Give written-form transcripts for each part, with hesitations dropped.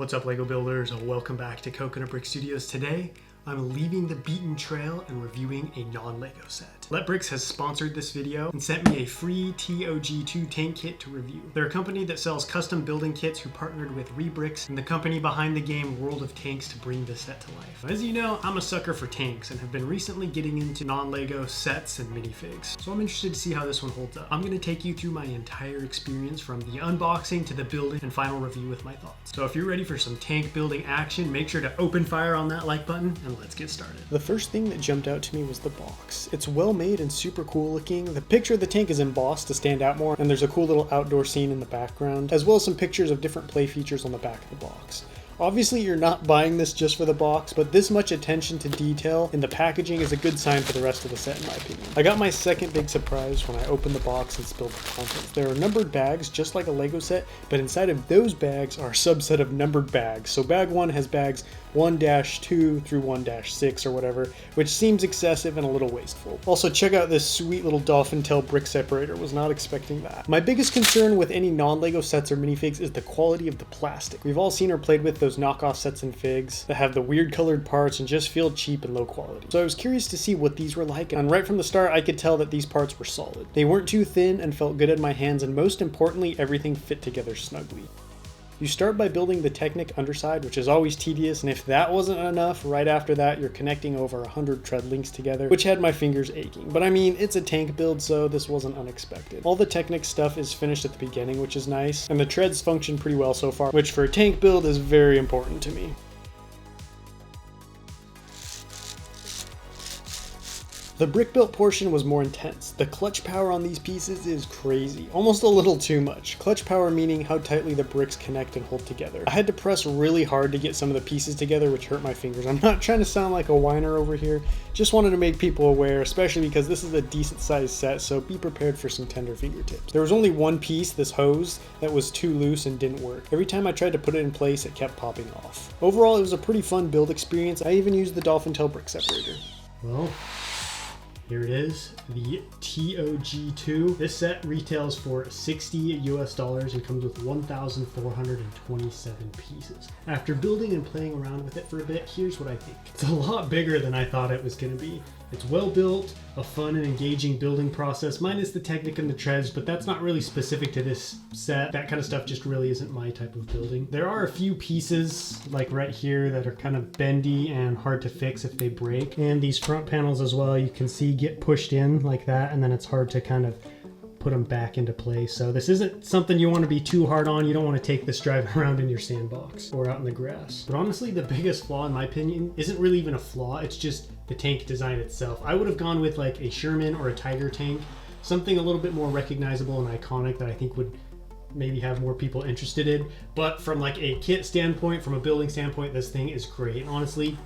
What's up, Lego builders, and welcome back to Coconut Brick Studios. Today I'm leaving the beaten trail and reviewing a non-Lego set. Letbricks has sponsored this video and sent me a free TOG II tank kit to review. They're a company that sells custom building kits who partnered with letbricks and the company behind the game World of Tanks to bring the set to life. As you know, I'm a sucker for tanks and have been recently getting into non-Lego sets and minifigs, so I'm interested to see how this one holds up. I'm going to take you through my entire experience from the unboxing to the building and final review with my thoughts. So if you're ready for some tank building action, make sure to open fire on that like button and let's get started. The first thing that jumped out to me was the box. It's well made and super cool looking. The picture of the tank is embossed to stand out more, and there's a cool little outdoor scene in the background, as well as some pictures of different play features on the back of the box. Obviously, you're not buying this just for the box, but this much attention to detail in the packaging is a good sign for the rest of the set in my opinion. I got my second big surprise when I opened the box and spilled the contents. There are numbered bags just like a Lego set, but inside of those bags are a subset of numbered bags. So bag 1 has bags 1-2 through 1-6 or whatever, which seems excessive and a little wasteful. Also, check out this sweet little dolphin tail brick separator. Was not expecting that. My biggest concern with any non-Lego sets or minifigs is the quality of the plastic. We've all seen or played with those knockoff sets and figs that have the weird colored parts and just feel cheap and low quality. So I was curious to see what these were like, and right from the start I could tell that these parts were solid. They weren't too thin and felt good in my hands, and most importantly, everything fit together snugly. You start by building the Technic underside, which is always tedious, and if that wasn't enough, right after that you're connecting over 100 tread links together, which had my fingers aching. But I mean, it's a tank build, so this wasn't unexpected. All the Technic stuff is finished at the beginning, which is nice, and the treads function pretty well so far, which for a tank build is very important to me. The brick built portion was more intense. The clutch power on these pieces is crazy, almost a little too much. Clutch power meaning how tightly the bricks connect and hold together. I had to press really hard to get some of the pieces together, which hurt my fingers. I'm not trying to sound like a whiner over here, just wanted to make people aware, especially because this is a decent sized set, so be prepared for some tender fingertips. There was only one piece, this hose, that was too loose and didn't work. Every time I tried to put it in place, it kept popping off. Overall, it was a pretty fun build experience. I even used the dolphin tail brick separator. Well, here it is, the TOG II. This set retails for $60 US and comes with 1,427 pieces. After building and playing around with it for a bit, here's what I think. It's a lot bigger than I thought it was going to be. It's well built, a fun and engaging building process, minus the Technic and the treads, but that's not really specific to this set. That kind of stuff just really isn't my type of building. There are a few pieces, like right here, that are kind of bendy and hard to fix if they break. And these front panels as well, you can see get pushed in like that, and then it's hard to kind of put them back into place. So this isn't something you want to be too hard on. You don't want to take this driving around in your sandbox or out in the grass. But honestly, the biggest flaw in my opinion isn't really even a flaw. It's just the tank design itself. I would have gone with like a Sherman or a Tiger tank, something a little bit more recognizable and iconic that I think would maybe have more people interested in. But from like a kit standpoint, from a building standpoint, this thing is great. Honestly,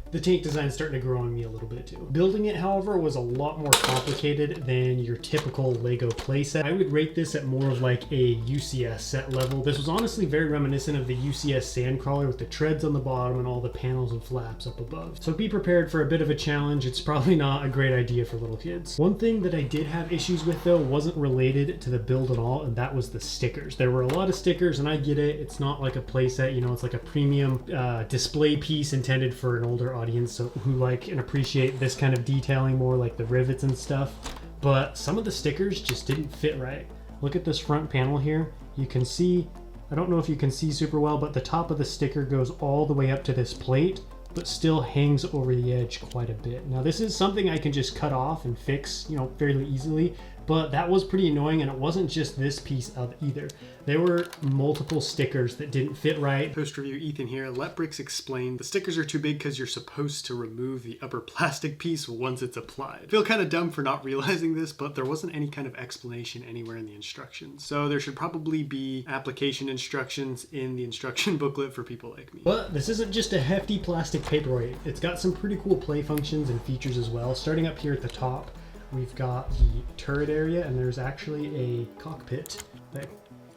the tank design is starting to grow on me a little bit too. Building it, however, was a lot more complicated than your typical Lego playset. I would rate this at more of like a UCS set level. This was honestly very reminiscent of the UCS Sandcrawler with the treads on the bottom and all the panels and flaps up above. So be prepared for a bit of a challenge. It's probably not a great idea for little kids. One thing that I did have issues with though wasn't related to the build at all, and that was the stickers. There were a lot of stickers, and I get it. It's not like a playset, you know, it's like a premium display piece intended for an older audience, so who like and appreciate this kind of detailing more, like the rivets and stuff. But some of the stickers just didn't fit right. Look at this front panel here. You can see, I don't know if you can see super well, but the top of the sticker goes all the way up to this plate, but still hangs over the edge quite a bit. Now this is something I can just cut off and fix, you know, fairly easily, but that was pretty annoying, and it wasn't just this piece of either. There were multiple stickers that didn't fit right. Post review Ethan here. Letbricks explained the stickers are too big because you're supposed to remove the upper plastic piece once it's applied. I feel kind of dumb for not realizing this, but there wasn't any kind of explanation anywhere in the instructions. So there should probably be application instructions in the instruction booklet for people like me. But this isn't just a hefty plastic paperweight. It's got some pretty cool play functions and features as well. Starting up here at the top, we've got the turret area, and there's actually a cockpit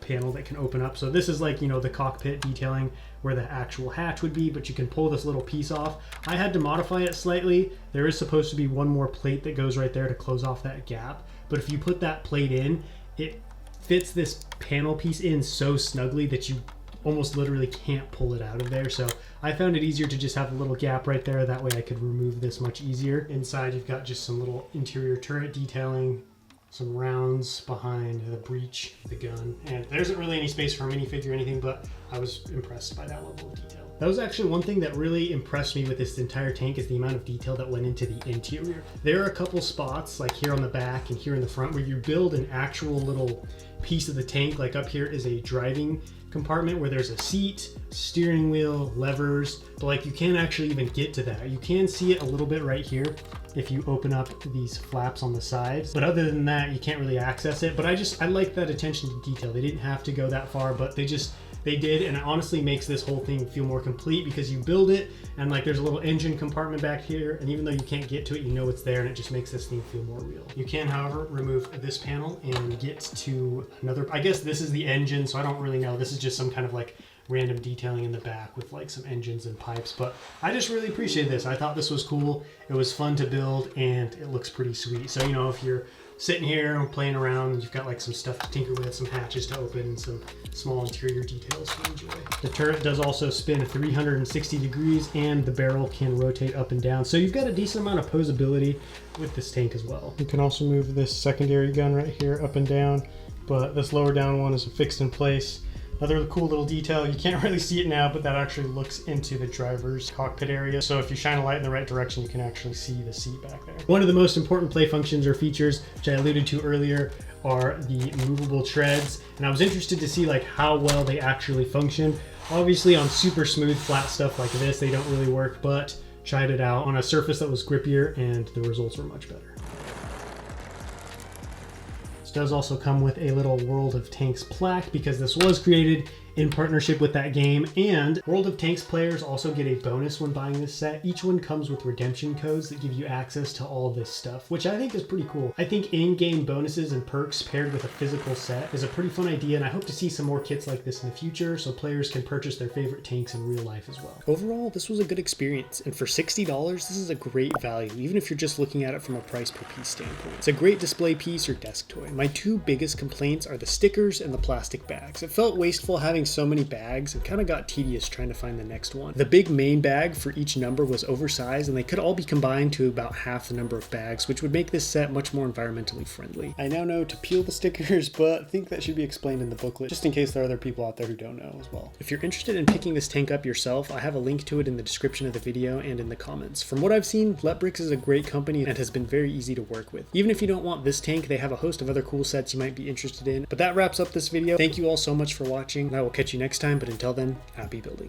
panel that can open up. So this is like, you know, the cockpit detailing where the actual hatch would be, but you can pull this little piece off. I had to modify it slightly. There is supposed to be one more plate that goes right there to close off that gap, but if you put that plate in, it fits this panel piece in so snugly that you almost literally can't pull it out of there. So I found it easier to just have a little gap right there. That way I could remove this much easier. Inside you've got just some little interior turret detailing, some rounds behind the breech of the gun. And there isn't really any space for a minifigure or anything, but I was impressed by that level of detail. That was actually one thing that really impressed me with this entire tank, is the amount of detail that went into the interior. There are a couple spots, like here on the back and here in the front, where you build an actual little piece of the tank. Like up here is a driving compartment where there's a seat, steering wheel, levers, but like you can't actually even get to that. You can see it a little bit right here if you open up these flaps on the sides, but other than that you can't really access it. But I like that attention to detail. They didn't have to go that far, but they did, and it honestly makes this whole thing feel more complete, because you build it and like there's a little engine compartment back here, and even though you can't get to it, you know it's there, and it just makes this thing feel more real. You can, however, remove this panel and get to another, I guess this is the engine, so I don't really know. This is just some kind of like random detailing in the back with like some engines and pipes, but I just really appreciate this. I thought this was cool. It was fun to build, and it looks pretty sweet. So, you know, if you're sitting here and playing around, you've got like some stuff to tinker with, some hatches to open, some small interior details to enjoy. The turret does also spin 360 degrees, and the barrel can rotate up and down. So you've got a decent amount of posability with this tank as well. You can also move this secondary gun right here up and down, but this lower down one is fixed in place. Another cool little detail, you can't really see it now, but that actually looks into the driver's cockpit area. So if you shine a light in the right direction, you can actually see the seat back there. One of the most important play functions or features, which I alluded to earlier, are the movable treads. And I was interested to see like how well they actually function. Obviously on super smooth, flat stuff like this, they don't really work, but tried it out on a surface that was grippier and the results were much better. Does also come with a little World of Tanks plaque, because this was created in partnership with that game, and World of Tanks players also get a bonus when buying this set. Each one comes with redemption codes that give you access to all this stuff, which I think is pretty cool. I think in-game bonuses and perks paired with a physical set is a pretty fun idea, and I hope to see some more kits like this in the future so players can purchase their favorite tanks in real life as well. Overall, this was a good experience, and for $60, this is a great value, even if you're just looking at it from a price per piece standpoint. It's a great display piece or desk toy. My two biggest complaints are the stickers and the plastic bags. It felt wasteful having so many bags and kind of got tedious trying to find the next one. The big main bag for each number was oversized, and they could all be combined to about half the number of bags, which would make this set much more environmentally friendly. I now know to peel the stickers, but I think that should be explained in the booklet, just in case there are other people out there who don't know as well. If you're interested in picking this tank up yourself, I have a link to it in the description of the video and in the comments. From what I've seen, letbricks is a great company and has been very easy to work with. Even if you don't want this tank, they have a host of other cool sets you might be interested in. But that wraps up this video. Thank you all so much for watching, and I will catch you next time, but until then, happy building.